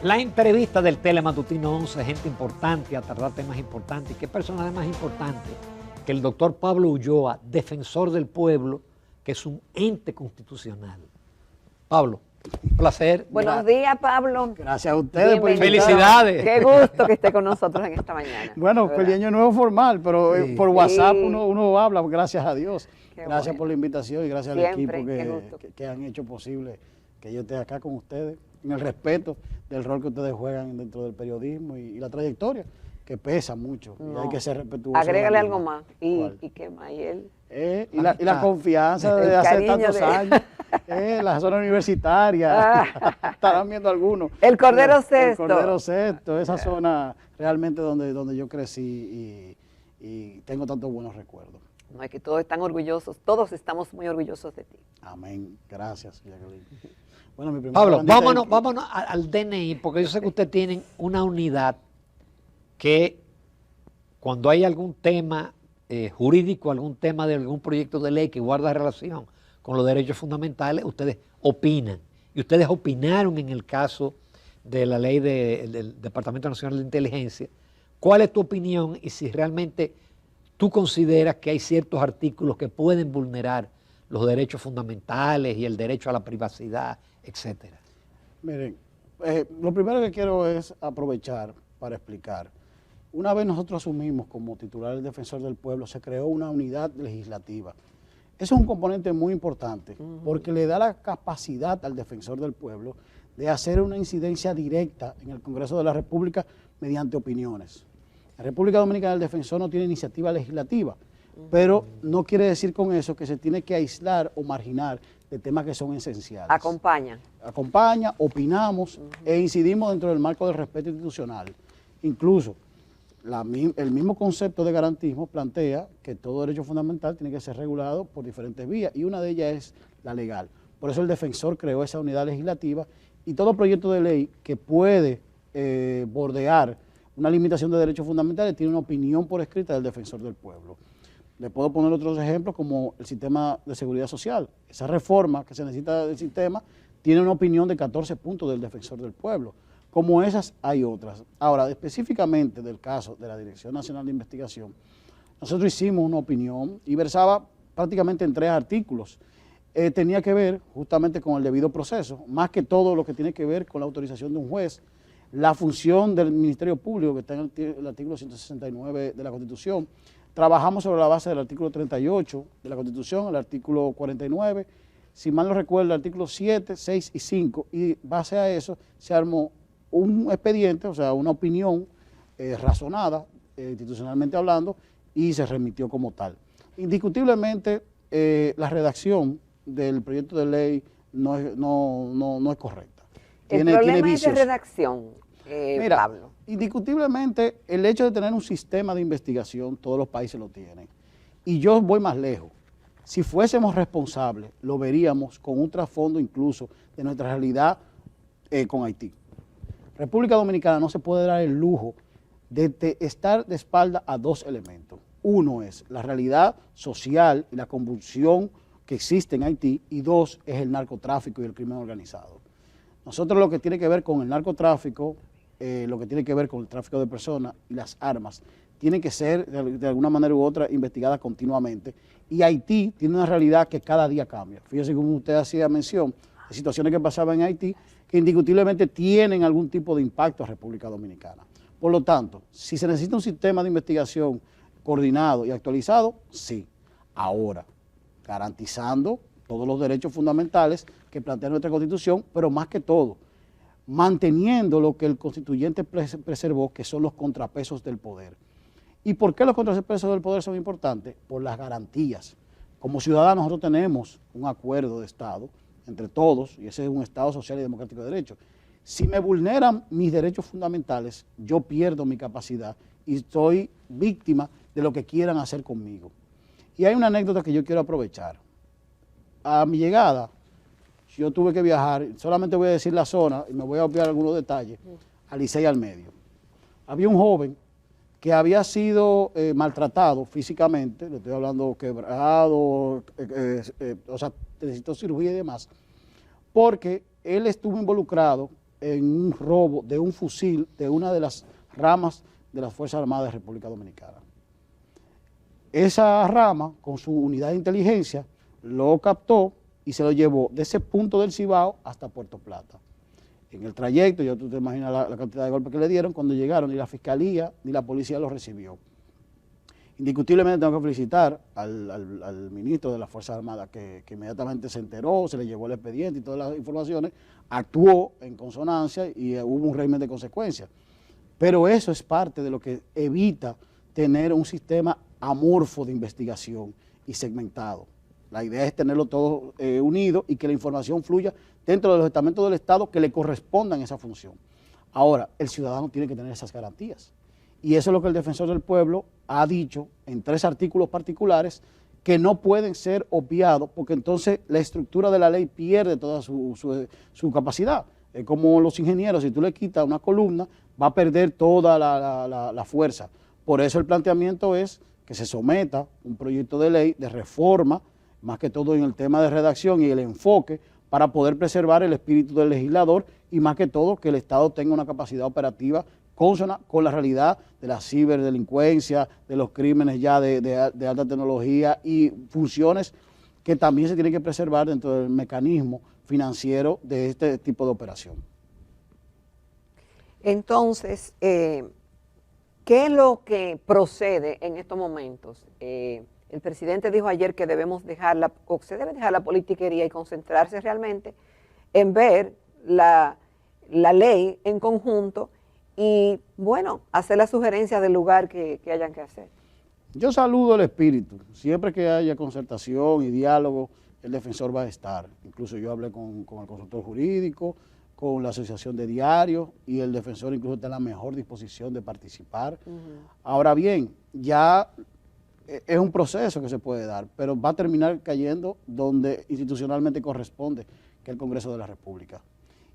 La entrevista del Telematutino 11, gente importante, a tratar temas importantes. ¿Qué personaje más importante que el doctor Pablo Ulloa, defensor del pueblo, que es un ente constitucional? Pablo, un placer. Buenos días, Pablo. Gracias a ustedes por Bienvenido. Felicidades. Qué gusto que esté con nosotros en esta mañana. Bueno, feliz año nuevo formal, pero Sí. por WhatsApp Sí. uno habla, gracias a Dios. Qué Gracias bueno. por la invitación y gracias Siempre, al qué equipo gusto. que han hecho posible que yo esté acá con ustedes, en el respeto del rol que ustedes juegan dentro del periodismo y la trayectoria, que pesa mucho y No. hay que ser respetuoso. Agrégale de la algo misma. más. ¿Y ¿Cuál? qué más? ¿Y él? Y la confianza El de hacer cariño tantos de- años, la zona universitaria, estarán viendo algunos. El Cordero El Sexto. Cordero Sexto, esa zona realmente donde yo crecí y tengo tantos buenos recuerdos. No, es que todos están orgullosos, todos estamos muy orgullosos de ti. Amén, gracias, Jacqueline. Bueno, mi primera Pablo, bandita vámonos al DNI, porque yo sé que ustedes tienen una unidad que cuando hay algún tema jurídico, algún tema de algún proyecto de ley que guarda relación con los derechos fundamentales, ustedes opinan. Y ustedes opinaron en el caso de la ley del Departamento Nacional de Inteligencia. ¿Cuál es tu opinión y si realmente tú consideras que hay ciertos artículos que pueden vulnerar los derechos fundamentales y el derecho a la privacidad, etcétera? Miren, lo primero que quiero es aprovechar para explicar. Una vez nosotros asumimos como titular del Defensor del Pueblo, se creó una unidad legislativa. Eso es un componente muy importante porque le da la capacidad al Defensor del Pueblo de hacer una incidencia directa en el Congreso de la República mediante opiniones. En República Dominicana el defensor no tiene iniciativa legislativa, pero no quiere decir con eso que se tiene que aislar o marginar de temas que son esenciales. Acompaña, opinamos e incidimos dentro del marco del respeto institucional. Incluso el mismo concepto de garantismo plantea que todo derecho fundamental tiene que ser regulado por diferentes vías y una de ellas es la legal. Por eso el defensor creó esa unidad legislativa y todo proyecto de ley que puede bordear una limitación de derechos fundamentales tiene una opinión por escrita del defensor del pueblo. Le puedo poner otros ejemplos como el sistema de seguridad social. Esa reforma que se necesita del sistema tiene una opinión de 14 puntos del defensor del pueblo. Como esas hay otras. Ahora, específicamente del caso de la Dirección Nacional de Investigación, nosotros hicimos una opinión y versaba prácticamente en 3 artículos. Tenía que ver justamente con el debido proceso, más que todo lo que tiene que ver con la autorización de un juez, la función del Ministerio Público, que está en el artículo 169 de la Constitución. Trabajamos sobre la base del artículo 38 de la Constitución, el artículo 49, si mal no recuerdo, el artículo 7, 6 y 5, y base a eso se armó un expediente, o sea, una opinión razonada, institucionalmente hablando, y se remitió como tal. Indiscutiblemente, la redacción del proyecto de ley no es correcta. El problema es de redacción, Mira, Pablo. indiscutiblemente el hecho de tener un sistema de investigación, todos los países lo tienen. Y yo voy más lejos. Si fuésemos responsables, lo veríamos con un trasfondo incluso de nuestra realidad con Haití. República Dominicana no se puede dar el lujo de estar de espalda a 2 elementos. Uno es la realidad social y la convulsión que existe en Haití, y 2 es el narcotráfico y el crimen organizado. Nosotros lo que tiene que ver con el narcotráfico, lo que tiene que ver con el tráfico de personas y las armas, tiene que ser de alguna manera u otra investigadas continuamente. Y Haití tiene una realidad que cada día cambia. Fíjese como usted hacía mención de situaciones que pasaban en Haití, que indiscutiblemente tienen algún tipo de impacto a República Dominicana. Por lo tanto, si se necesita un sistema de investigación coordinado y actualizado, sí. Ahora, garantizando todos los derechos fundamentales que plantea nuestra Constitución, pero más que todo, manteniendo lo que el constituyente preservó, que son los contrapesos del poder. ¿Y por qué los contrapesos del poder son importantes? Por las garantías. Como ciudadanos nosotros tenemos un acuerdo de Estado entre todos, y ese es un Estado social y democrático de derecho. Si me vulneran mis derechos fundamentales, yo pierdo mi capacidad y soy víctima de lo que quieran hacer conmigo. Y hay una anécdota que yo quiero aprovechar. A mi llegada, yo tuve que viajar, solamente voy a decir la zona y me voy a obviar algunos detalles, a Licey al Medio. Había un joven que había sido maltratado físicamente, le estoy hablando quebrado, o sea, necesitó cirugía y demás, porque él estuvo involucrado en un robo de un fusil de una de las ramas de las Fuerzas Armadas de República Dominicana. Esa rama, con su unidad de inteligencia, lo captó y se lo llevó de ese punto del Cibao hasta Puerto Plata. En el trayecto, ya tú te imaginas la cantidad de golpes que le dieron, cuando llegaron, ni la Fiscalía ni la Policía lo recibió. Indiscutiblemente tengo que felicitar al ministro de las Fuerzas Armadas que inmediatamente se enteró, se le llevó el expediente y todas las informaciones, actuó en consonancia y hubo un régimen de consecuencias. Pero eso es parte de lo que evita tener un sistema amorfo de investigación y segmentado. La idea es tenerlo todo unido y que la información fluya dentro de los estamentos del Estado que le correspondan esa función. Ahora, el ciudadano tiene que tener esas garantías. Y eso es lo que el Defensor del Pueblo ha dicho en 3 artículos particulares que no pueden ser obviados porque entonces la estructura de la ley pierde toda su capacidad. Es como los ingenieros, si tú le quitas una columna, va a perder toda la fuerza. Por eso el planteamiento es que se someta un proyecto de ley de reforma, más que todo en el tema de redacción y el enfoque, para poder preservar el espíritu del legislador y más que todo que el Estado tenga una capacidad operativa consona con la realidad de la ciberdelincuencia, de los crímenes ya de alta tecnología y funciones que también se tienen que preservar dentro del mecanismo financiero de este tipo de operación. Entonces, ¿qué es lo que procede en estos momentos? El presidente dijo ayer que debemos dejar o se debe dejar la politiquería y concentrarse realmente en ver la ley en conjunto y, bueno, hacer las sugerencias del lugar que hayan que hacer. Yo saludo el espíritu. Siempre que haya concertación y diálogo, el defensor va a estar. Incluso yo hablé con el consultor jurídico, con la asociación de diarios y el defensor incluso está en la mejor disposición de participar. Ahora bien, ya es un proceso que se puede dar, pero va a terminar cayendo donde institucionalmente corresponde, que es el Congreso de la República.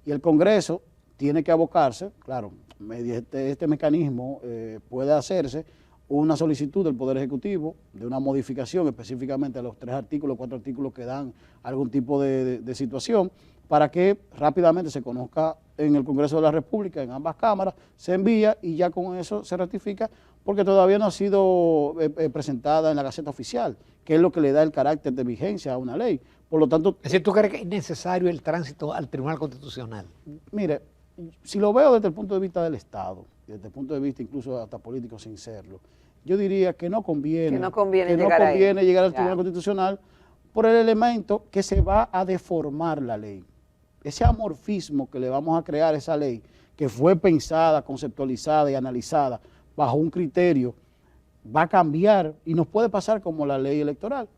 Y el Congreso tiene que abocarse, claro, mediante este mecanismo puede hacerse una solicitud del Poder Ejecutivo de una modificación específicamente a los 3 artículos, 4 artículos que dan algún tipo de situación, para que rápidamente se conozca en el Congreso de la República, en ambas cámaras, se envía y ya con eso se ratifica, porque todavía no ha sido presentada en la Gaceta Oficial, que es lo que le da el carácter de vigencia a una ley. Por lo tanto... Es decir, ¿tú crees que es necesario el tránsito al Tribunal Constitucional? Mire, si lo veo desde el punto de vista del Estado, desde el punto de vista incluso hasta político sin serlo, yo diría que no conviene, llegar al Tribunal Constitucional por el elemento que se va a deformar la ley. Ese amorfismo que le vamos a crear a esa ley, que fue pensada, conceptualizada y analizada bajo un criterio, va a cambiar y nos puede pasar como la ley electoral,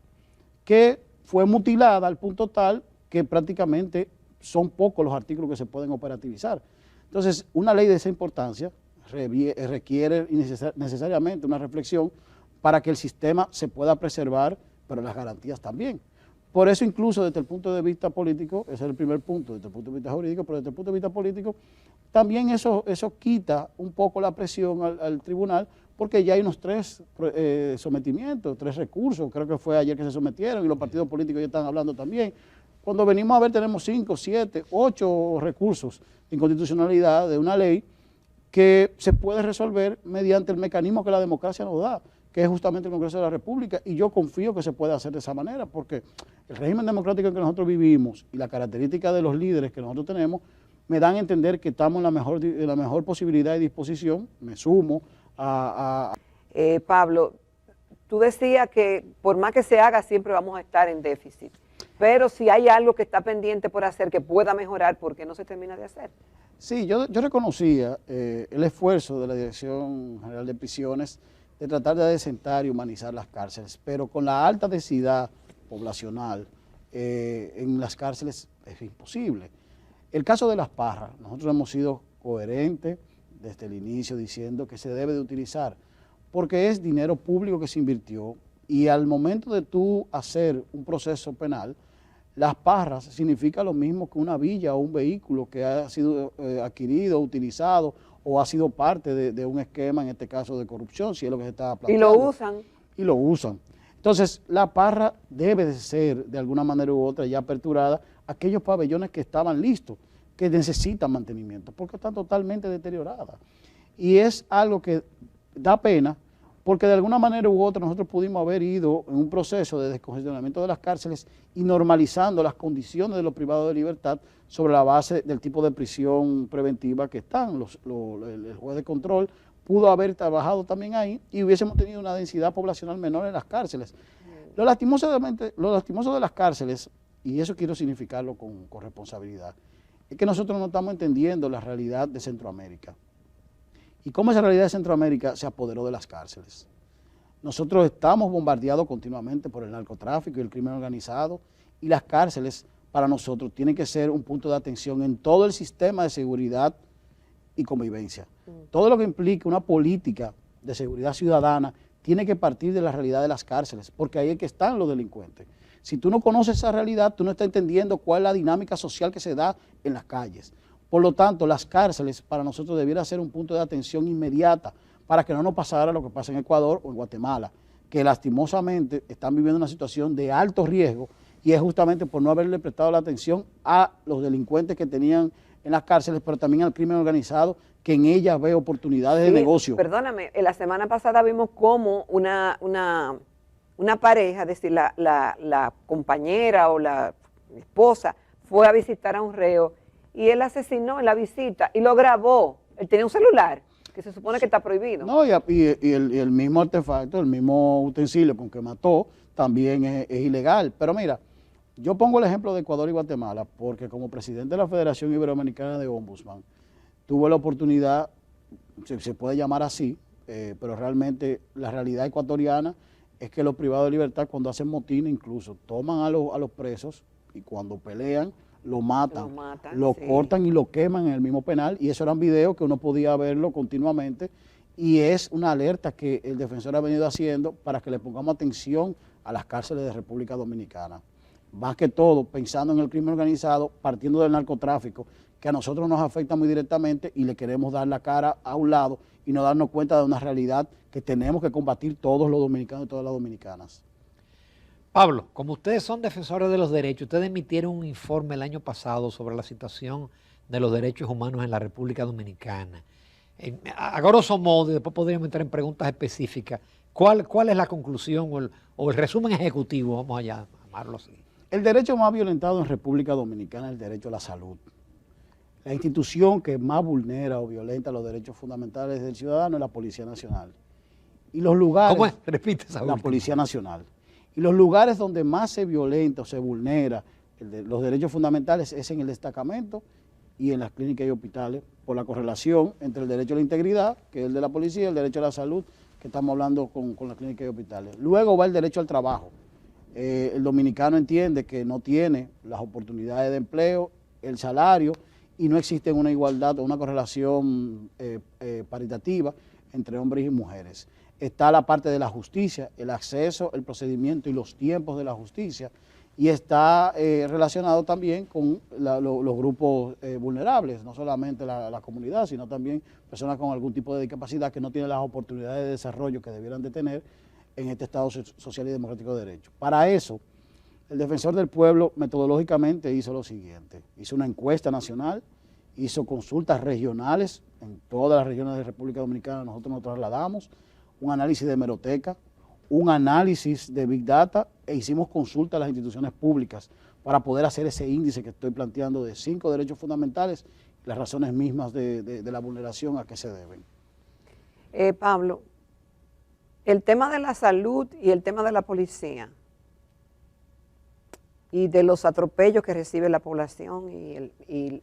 que fue mutilada al punto tal que prácticamente son pocos los artículos que se pueden operativizar. Entonces, una ley de esa importancia requiere necesariamente una reflexión para que el sistema se pueda preservar, pero las garantías también. Por eso incluso desde el punto de vista político, ese es el primer punto, desde el punto de vista jurídico, pero desde el punto de vista político, también eso quita un poco la presión al tribunal, porque ya hay unos 3 sometimientos, 3 recursos, creo que fue ayer que se sometieron y los partidos políticos ya están hablando también. Cuando venimos a ver tenemos 5, 7, 8 recursos de inconstitucionalidad de una ley que se puede resolver mediante el mecanismo que la democracia nos da, que es justamente el Congreso de la República, y yo confío que se puede hacer de esa manera, porque el régimen democrático en que nosotros vivimos y la característica de los líderes que nosotros tenemos, me dan a entender que estamos en la mejor posibilidad y disposición, me sumo Pablo, tú decías que por más que se haga siempre vamos a estar en déficit, pero si hay algo que está pendiente por hacer que pueda mejorar, ¿por qué no se termina de hacer? Sí, yo reconocía el esfuerzo de la Dirección General de Prisiones de tratar de adecentar y humanizar las cárceles, pero con la alta densidad poblacional en las cárceles es imposible. El caso de Las Parras, nosotros hemos sido coherentes desde el inicio diciendo que se debe de utilizar, porque es dinero público que se invirtió y al momento de tú hacer un proceso penal, Las Parras significa lo mismo que una villa o un vehículo que ha sido adquirido, utilizado o ha sido parte de un esquema, en este caso de corrupción, si es lo que se está planteando. Y lo usan. Y lo usan. Entonces, La Parra debe de ser, de alguna manera u otra, ya aperturada, aquellos pabellones que estaban listos, que necesitan mantenimiento, porque están totalmente deterioradas. Y es algo que da pena, porque de alguna manera u otra nosotros pudimos haber ido en un proceso de descongestionamiento de las cárceles y normalizando las condiciones de los privados de libertad sobre la base del tipo de prisión preventiva que están. El juez de control pudo haber trabajado también ahí y hubiésemos tenido una densidad poblacional menor en las cárceles. Lo lastimoso de las cárceles, y eso quiero significarlo con responsabilidad, es que nosotros no estamos entendiendo la realidad de Centroamérica. Y cómo esa realidad de Centroamérica se apoderó de las cárceles. Nosotros estamos bombardeados continuamente por el narcotráfico y el crimen organizado, y las cárceles para nosotros tienen que ser un punto de atención en todo el sistema de seguridad y convivencia. Todo lo que implique una política de seguridad ciudadana tiene que partir de la realidad de las cárceles, porque ahí es que están los delincuentes. Si tú no conoces esa realidad, tú no estás entendiendo cuál es la dinámica social que se da en las calles. Por lo tanto, las cárceles para nosotros debiera ser un punto de atención inmediata para que no nos pasara lo que pasa en Ecuador o en Guatemala, que lastimosamente están viviendo una situación de alto riesgo, y es justamente por no haberle prestado la atención a los delincuentes que tenían en las cárceles, pero también al crimen organizado, que en ellas ve oportunidades de negocio. Perdóname, la semana pasada vimos cómo una pareja, es decir, la compañera o la esposa fue a visitar a un reo y él asesinó en la visita y lo grabó. Él tenía un celular que se supone que está prohibido. No, y el mismo artefacto, el mismo utensilio con que mató también es ilegal. Pero mira, yo pongo el ejemplo de Ecuador y Guatemala porque como presidente de la Federación Iberoamericana de Ombudsman, tuve la oportunidad, se puede llamar así, pero realmente la realidad ecuatoriana es que los privados de libertad cuando hacen motín incluso toman a los presos y cuando pelean lo matan, lo cortan y lo queman en el mismo penal, y eso eran videos que uno podía verlo continuamente, y es una alerta que el defensor ha venido haciendo para que le pongamos atención a las cárceles de República Dominicana. Más que todo, pensando en el crimen organizado, partiendo del narcotráfico, que a nosotros nos afecta muy directamente y le queremos dar la cara a un lado y no darnos cuenta de una realidad que tenemos que combatir todos los dominicanos y todas las dominicanas. Pablo, como ustedes son defensores de los derechos, ustedes emitieron un informe el año pasado sobre la situación de los derechos humanos en la República Dominicana. A grosso modo, y después podríamos entrar en preguntas específicas, ¿cuál es la conclusión o el resumen ejecutivo, vamos allá a llamarlo así? El derecho más violentado en República Dominicana es el derecho a la salud. La institución que más vulnera o violenta los derechos fundamentales del ciudadano es la Policía Nacional. Y los lugares... ¿Cómo es? Repite esa última. La Policía Nacional. Y los lugares donde más se violenta o se vulnera los derechos fundamentales es en el destacamento y en las clínicas y hospitales, por la correlación entre el derecho a la integridad, que es el de la policía, y el derecho a la salud, que estamos hablando con las clínicas y hospitales. Luego va el derecho al trabajo. El dominicano entiende que no tiene las oportunidades de empleo, el salario, y no existe una igualdad o una correlación paritativa entre hombres y mujeres. Está la parte de la justicia, el acceso, el procedimiento y los tiempos de la justicia, y está relacionado también con los grupos vulnerables, no solamente la comunidad, sino también personas con algún tipo de discapacidad que no tienen las oportunidades de desarrollo que debieran de tener en este Estado social y democrático de derecho. Para eso, el Defensor del Pueblo metodológicamente hizo lo siguiente: hizo una encuesta nacional, hizo consultas regionales, en todas las regiones de República Dominicana nosotros nos trasladamos, un análisis de hemeroteca, un análisis de Big Data, e hicimos consultas a las instituciones públicas para poder hacer ese índice que estoy planteando de 5 derechos fundamentales, las razones mismas de la vulneración a que se deben. Pablo, el tema de la salud y el tema de la policía y de los atropellos que recibe la población y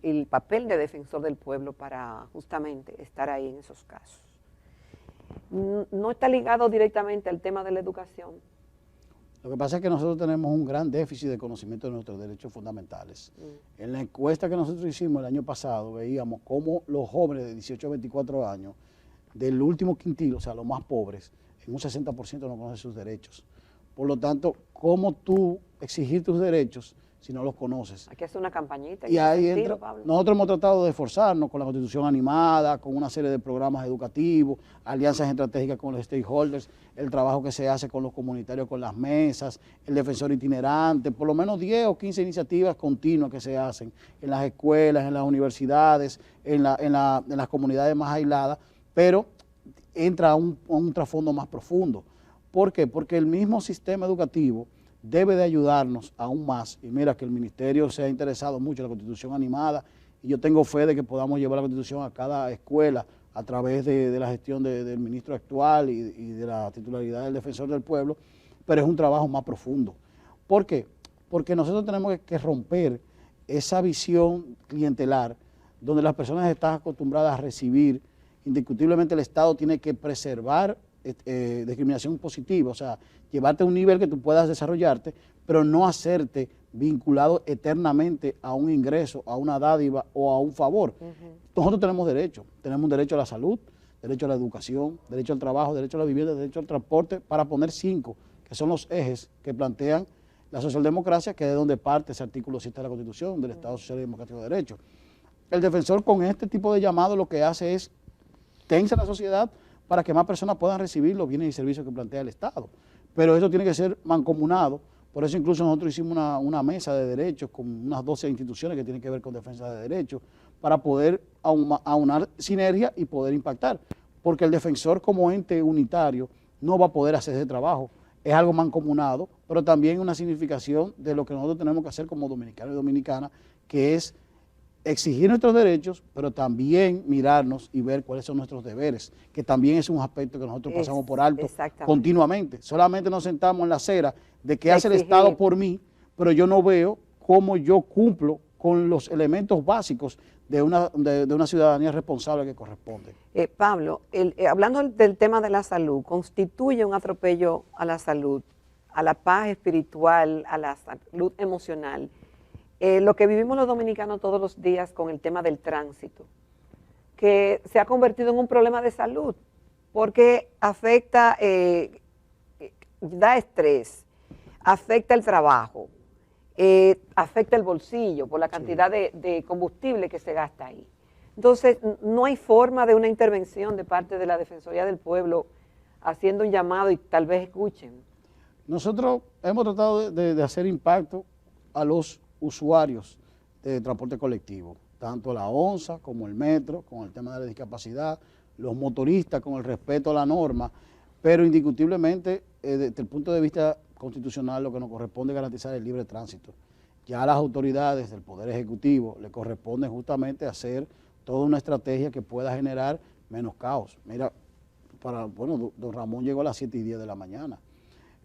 el papel de defensor del pueblo para justamente estar ahí en esos casos, ¿no está ligado directamente al tema de la educación? Lo que pasa es que nosotros tenemos un gran déficit de conocimiento de nuestros derechos fundamentales. En la encuesta que nosotros hicimos el año pasado, veíamos cómo los jóvenes de 18 a 24 años, del último quintil, o sea, los más pobres, en un 60% no conocen sus derechos. Por lo tanto, ¿cómo tú exigir tus derechos si no los conoces. Hay que hacer una campañita. Y ahí sentido, entra, Pablo. nosotros hemos tratado de esforzarnos con la Constitución animada, con una serie de programas educativos, alianzas estratégicas con los stakeholders, el trabajo que se hace con los comunitarios, con las mesas, el defensor itinerante, por lo menos 10 o 15 iniciativas continuas que se hacen en las escuelas, en las universidades, en las comunidades más aisladas, pero entra a un trasfondo más profundo. ¿Por qué? Porque el mismo sistema educativo debe de ayudarnos aún más, y mira que el ministerio se ha interesado mucho en la Constitución animada, y yo tengo fe de que podamos llevar la Constitución a cada escuela a través de la gestión del ministro actual y de la titularidad del defensor del pueblo, pero es un trabajo más profundo. ¿Por qué? Porque nosotros tenemos que romper esa visión clientelar donde las personas están acostumbradas a recibir. Indiscutiblemente el Estado tiene que preservar discriminación positiva, o sea, llevarte a un nivel que tú puedas desarrollarte, pero no hacerte vinculado eternamente a un ingreso, a una dádiva o a un favor. Nosotros tenemos un derecho a la salud, derecho a la educación, derecho al trabajo, derecho a la vivienda, derecho al transporte, para poner 5, que son los ejes que plantean la socialdemocracia, que es de donde parte ese artículo 7 de la Constitución, del Estado Social y Democrático de Derecho. El defensor con este tipo de llamado lo que hace es tensa la sociedad para que más personas puedan recibir los bienes y servicios que plantea el Estado. Pero eso tiene que ser mancomunado, por eso incluso nosotros hicimos una mesa de derechos con unas 12 instituciones que tienen que ver con defensa de derechos, para poder aunar sinergia y poder impactar, porque el defensor como ente unitario no va a poder hacer ese trabajo, es algo mancomunado, pero también una significación de lo que nosotros tenemos que hacer como dominicanos y dominicanas, que es exigir nuestros derechos, pero también mirarnos y ver cuáles son nuestros deberes, que también es un aspecto que nosotros pasamos por alto continuamente. Solamente nos sentamos en la acera de qué hace el Estado por mí, pero yo no veo cómo yo cumplo con los elementos básicos de una ciudadanía responsable que corresponde. Pablo, hablando del tema de la salud, constituye un atropello a la salud, a la paz espiritual, a la salud emocional. Lo que vivimos los dominicanos todos los días con el tema del tránsito, que se ha convertido en un problema de salud, porque afecta, da estrés, afecta el trabajo, afecta el bolsillo por la cantidad de combustible que se gasta ahí. Entonces, no hay forma de una intervención de parte de la Defensoría del Pueblo haciendo un llamado y tal vez escuchen. Nosotros hemos tratado de hacer impacto a los usuarios de transporte colectivo, tanto la ONSA como el metro, con el tema de la discapacidad, los motoristas con el respeto a la norma, pero indiscutiblemente desde el punto de vista constitucional lo que nos corresponde es garantizar el libre tránsito. Ya a las autoridades del Poder Ejecutivo le corresponde justamente hacer toda una estrategia que pueda generar menos caos. Mira, don Ramón llegó a las 7:10 de la mañana.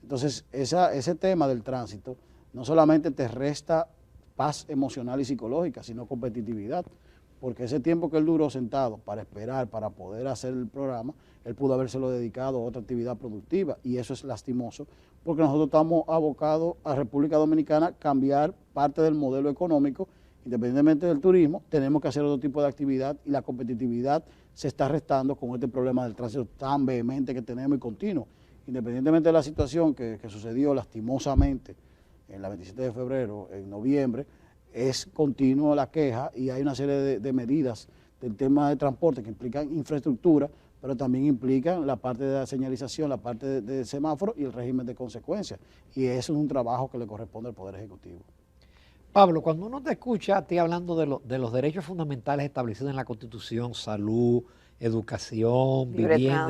Entonces, ese tema del tránsito no solamente te resta paz emocional y psicológica, sino competitividad, porque ese tiempo que él duró sentado para esperar, para poder hacer el programa, él pudo habérselo dedicado a otra actividad productiva, y eso es lastimoso, porque nosotros estamos abocados a República Dominicana cambiar parte del modelo económico, independientemente del turismo, tenemos que hacer otro tipo de actividad, y la competitividad se está restando con este problema del tránsito tan vehemente que tenemos y continuo. Independientemente de la situación que sucedió lastimosamente en la 27 de febrero, en noviembre, es continuo la queja y hay una serie de medidas del tema de transporte que implican infraestructura, pero también implican la parte de la señalización, la parte de semáforo y el régimen de consecuencias. Y eso es un trabajo que le corresponde al Poder Ejecutivo. Pablo, cuando uno te escucha a ti hablando de los derechos fundamentales establecidos en la Constitución, salud, educación, vivienda,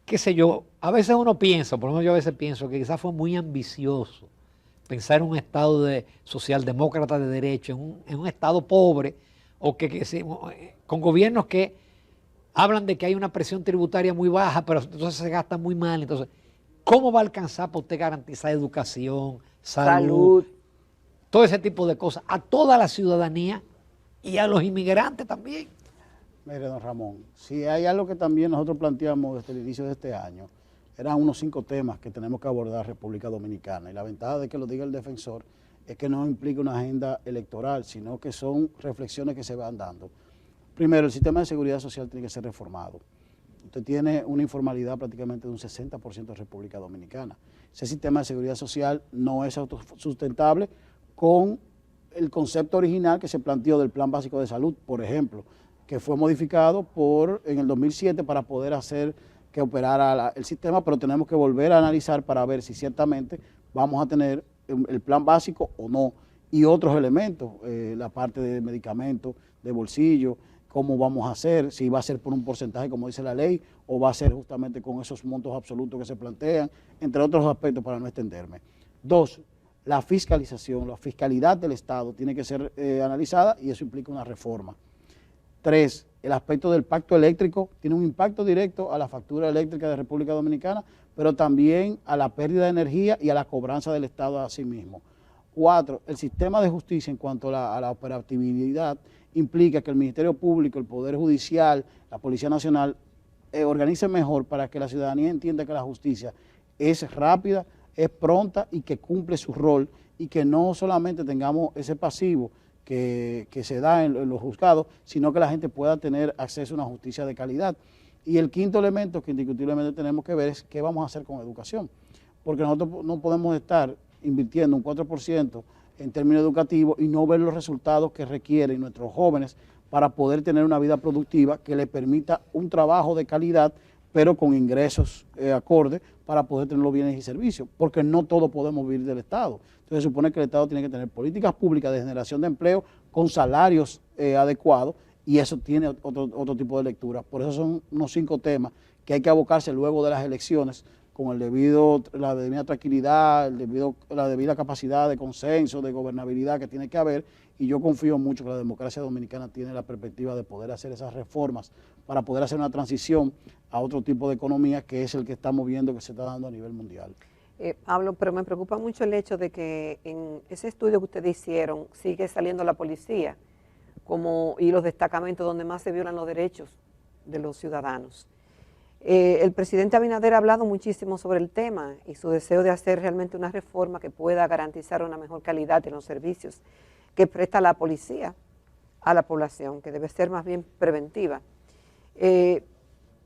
qué sé yo, a veces uno piensa, por lo menos yo a veces pienso que quizás fue muy ambicioso pensar en un Estado socialdemócrata de derecho, en un Estado pobre, o con gobiernos que hablan de que hay una presión tributaria muy baja, pero entonces se gasta muy mal. Entonces, ¿cómo va a alcanzar para usted garantizar educación, salud, todo ese tipo de cosas a toda la ciudadanía y a los inmigrantes también? Mire, don Ramón, si hay algo que también nosotros planteamos desde el inicio de este año, eran unos 5 temas que tenemos que abordar República Dominicana. Y la ventaja de que lo diga el defensor es que no implica una agenda electoral, sino que son reflexiones que se van dando. Primero, el sistema de seguridad social tiene que ser reformado. Usted tiene una informalidad prácticamente de un 60% en República Dominicana. Ese sistema de seguridad social no es autosustentable con el concepto original que se planteó del Plan Básico de Salud, por ejemplo, que fue modificado en el 2007 para poder hacer que operara el sistema, pero tenemos que volver a analizar para ver si ciertamente vamos a tener el plan básico o no, y otros elementos, la parte de medicamentos, de bolsillo, cómo vamos a hacer, si va a ser por un porcentaje como dice la ley, o va a ser justamente con esos montos absolutos que se plantean, entre otros aspectos para no extenderme. 2, la fiscalización, la fiscalidad del Estado tiene que ser analizada y eso implica una reforma. 3, el aspecto del pacto eléctrico tiene un impacto directo a la factura eléctrica de República Dominicana, pero también a la pérdida de energía y a la cobranza del Estado a sí mismo. 4, el sistema de justicia en cuanto a la operatividad implica que el Ministerio Público, el Poder Judicial, la Policía Nacional organicen mejor para que la ciudadanía entienda que la justicia es rápida, es pronta y que cumple su rol y que no solamente tengamos ese pasivo que se da en los juzgados, sino que la gente pueda tener acceso a una justicia de calidad. Y el quinto elemento que indiscutiblemente tenemos que ver es qué vamos a hacer con educación, porque nosotros no podemos estar invirtiendo un 4% en términos educativos y no ver los resultados que requieren nuestros jóvenes para poder tener una vida productiva que le permita un trabajo de calidad, pero con ingresos acordes para poder tener los bienes y servicios, porque no todos podemos vivir del Estado. Entonces se supone que el Estado tiene que tener políticas públicas de generación de empleo con salarios adecuados, y eso tiene otro tipo de lectura. Por eso son unos 5 temas que hay que abocarse luego de las elecciones con la debida tranquilidad, la debida capacidad de consenso, de gobernabilidad que tiene que haber, y yo confío mucho que la democracia dominicana tiene la perspectiva de poder hacer esas reformas para poder hacer una transición a otro tipo de economía que es el que estamos viendo que se está dando a nivel mundial. Pablo, pero me preocupa mucho el hecho de que en ese estudio que ustedes hicieron sigue saliendo la policía y los destacamentos donde más se violan los derechos de los ciudadanos. El presidente Abinader ha hablado muchísimo sobre el tema y su deseo de hacer realmente una reforma que pueda garantizar una mejor calidad en los servicios que presta la policía a la población, que debe ser más bien preventiva.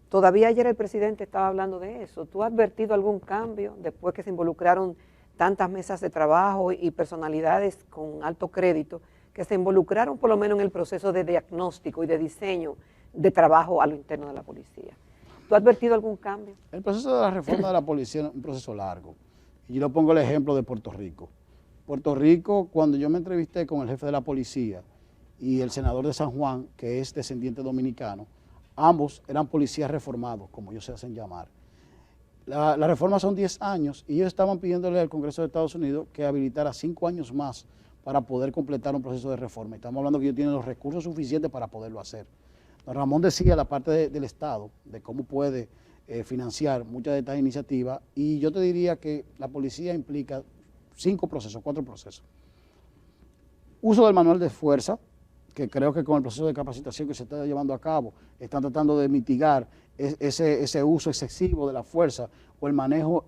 Todavía ayer el presidente estaba hablando de eso. ¿Tú has advertido algún cambio después que se involucraron tantas mesas de trabajo y personalidades con alto crédito que se involucraron por lo menos en el proceso de diagnóstico y de diseño de trabajo a lo interno de la policía? ¿Tú has advertido algún cambio? El proceso de la reforma de la policía es un proceso largo. Y yo le pongo el ejemplo de Puerto Rico. Puerto Rico, cuando yo me entrevisté con el jefe de la policía y el senador de San Juan, que es descendiente dominicano, ambos eran policías reformados, como ellos se hacen llamar. La reforma son 10 años y ellos estaban pidiéndole al Congreso de Estados Unidos que habilitara 5 años más para poder completar un proceso de reforma. Estamos hablando que ellos tienen los recursos suficientes para poderlo hacer. Don Ramón decía la parte del Estado, de cómo puede financiar muchas de estas iniciativas, y yo te diría que la policía implica 4 procesos. Uso del manual de fuerza, que creo que con el proceso de capacitación que se está llevando a cabo, están tratando de mitigar ese uso excesivo de la fuerza o el manejo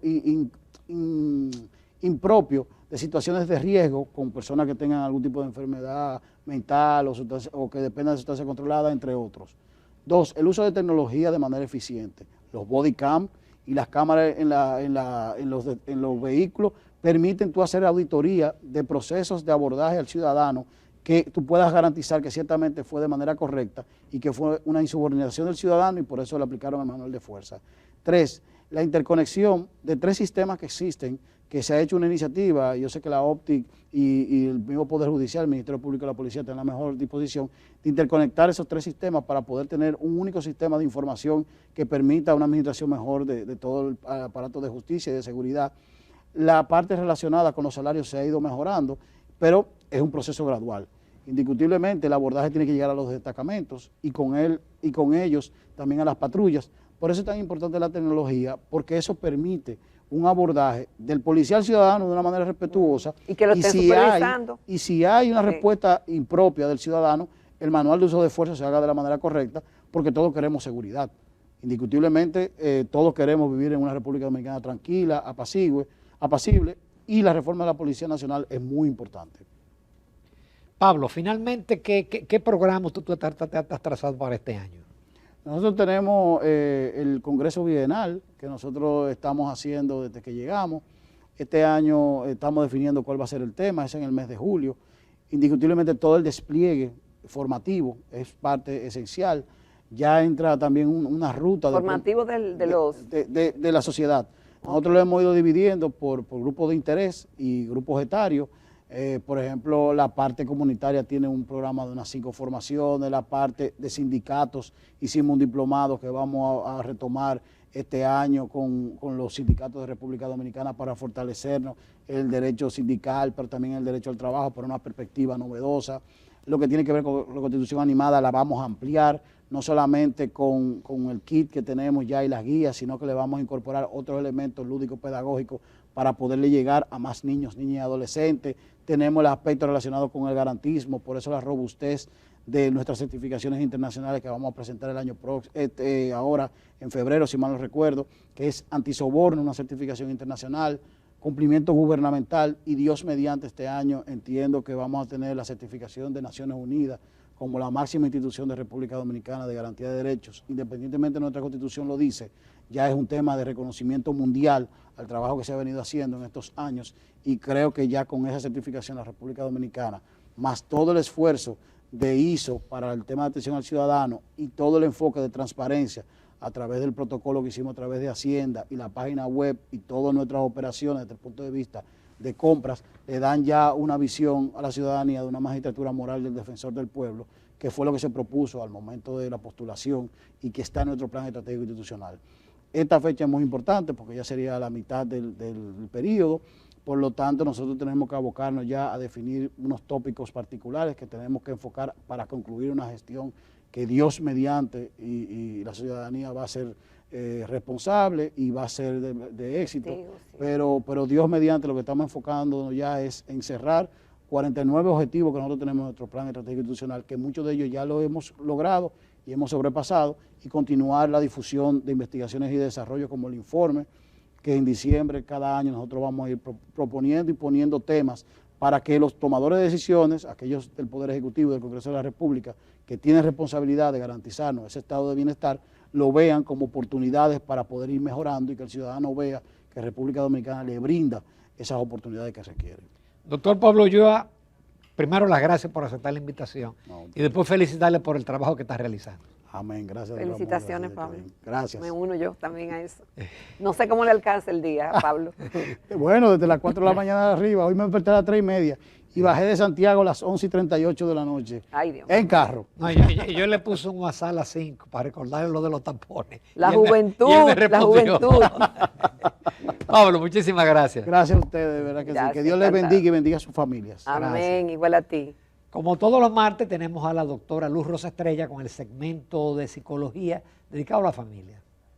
impropio de situaciones de riesgo con personas que tengan algún tipo de enfermedad mental o que dependan de sustancia controlada, entre otros. 2, el uso de tecnología de manera eficiente. Los body cam y las cámaras en los vehículos permiten tú hacer auditoría de procesos de abordaje al ciudadano que tú puedas garantizar que ciertamente fue de manera correcta y que fue una insubordinación del ciudadano y por eso le aplicaron el manual de fuerza. 3, la interconexión de 3 sistemas que existen, que se ha hecho una iniciativa, yo sé que la OPTIC y el mismo Poder Judicial, el Ministerio Público y la Policía tienen la mejor disposición de interconectar esos 3 sistemas para poder tener un único sistema de información que permita una administración mejor de todo el aparato de justicia y de seguridad. La parte relacionada con los salarios se ha ido mejorando, pero es un proceso gradual. Indiscutiblemente el abordaje tiene que llegar a los destacamentos y con ellos también a las patrullas. Por eso es tan importante la tecnología, porque eso permite un abordaje del policía al ciudadano de una manera respetuosa. Y que lo estén supervisando. Y si hay una respuesta impropia del ciudadano, el manual de uso de fuerza se haga de la manera correcta, porque todos queremos seguridad. Indiscutiblemente todos queremos vivir en una República Dominicana tranquila, apacible, y la reforma de la Policía Nacional es muy importante. Pablo, finalmente, ¿qué programa tú has trazado para este año? Nosotros tenemos el Congreso Bienal, que nosotros estamos haciendo desde que llegamos. Este año estamos definiendo cuál va a ser el tema, es en el mes de julio. Indiscutiblemente todo el despliegue formativo es parte esencial. Ya entra también una ruta Formativo de la sociedad. Nosotros lo hemos ido dividiendo por grupos de interés y grupos etarios. Por ejemplo, la parte comunitaria tiene un programa de unas 5 formaciones, la parte de sindicatos, hicimos un diplomado que vamos a retomar este año con los sindicatos de República Dominicana para fortalecernos el derecho sindical, pero también el derecho al trabajo por una perspectiva novedosa. Lo que tiene que ver con la Constitución Animada la vamos a ampliar, no solamente con el kit que tenemos ya y las guías, sino que le vamos a incorporar otros elementos lúdicos pedagógicos para poderle llegar a más niños, niñas y adolescentes. Tenemos el aspecto relacionado con el garantismo, por eso la robustez de nuestras certificaciones internacionales que vamos a presentar el año próximo, ahora en febrero, si mal no recuerdo, que es antisoborno, una certificación internacional, cumplimiento gubernamental, y Dios mediante este año entiendo que vamos a tener la certificación de Naciones Unidas como la máxima institución de República Dominicana de garantía de derechos, independientemente de nuestra Constitución lo dice, ya es un tema de reconocimiento mundial al trabajo que se ha venido haciendo en estos años, y creo que ya con esa certificación la República Dominicana, más todo el esfuerzo de ISO para el tema de atención al ciudadano y todo el enfoque de transparencia a través del protocolo que hicimos a través de Hacienda y la página web y todas nuestras operaciones desde el punto de vista de compras, le dan ya una visión a la ciudadanía de una magistratura moral del defensor del pueblo, que fue lo que se propuso al momento de la postulación y que está en nuestro plan estratégico institucional. Esta fecha es muy importante porque ya sería la mitad del periodo, por lo tanto nosotros tenemos que abocarnos ya a definir unos tópicos particulares que tenemos que enfocar para concluir una gestión que Dios mediante y la ciudadanía va a ser responsable y va a ser de éxito, sí. Pero Dios mediante lo que estamos enfocando ya es en cerrar 49 objetivos que nosotros tenemos en nuestro plan estratégico institucional, que muchos de ellos ya lo hemos logrado y hemos sobrepasado, y continuar la difusión de investigaciones y desarrollo como el informe, que en diciembre cada año nosotros vamos a ir proponiendo y poniendo temas para que los tomadores de decisiones, aquellos del Poder Ejecutivo y del Congreso de la República, que tienen responsabilidad de garantizarnos ese estado de bienestar, lo vean como oportunidades para poder ir mejorando y que el ciudadano vea que República Dominicana le brinda esas oportunidades que requieren. Doctor Pablo Ulloa, primero las gracias por aceptar la invitación y después felicitarle por el trabajo que está realizando. Amén, gracias. Felicitaciones, Pablo. Gracias. Me uno yo también a eso. No sé cómo le alcanza el día a Pablo. Bueno, desde las 4 de la mañana de arriba, hoy me desperté a las 3:30 y bajé de Santiago a las 11:38 de la noche. Ay, Dios. En carro. No, yo le puse un WhatsApp a las 5 para recordarle lo de los tampones. La juventud, la juventud. Pablo, muchísimas gracias. Gracias a ustedes, de verdad que gracias, sí. Que Dios les bendiga y bendiga a sus familias. Amén, gracias. Igual a ti. Como todos los martes tenemos a la doctora Luz Rosa Estrella con el segmento de psicología dedicado a la familia.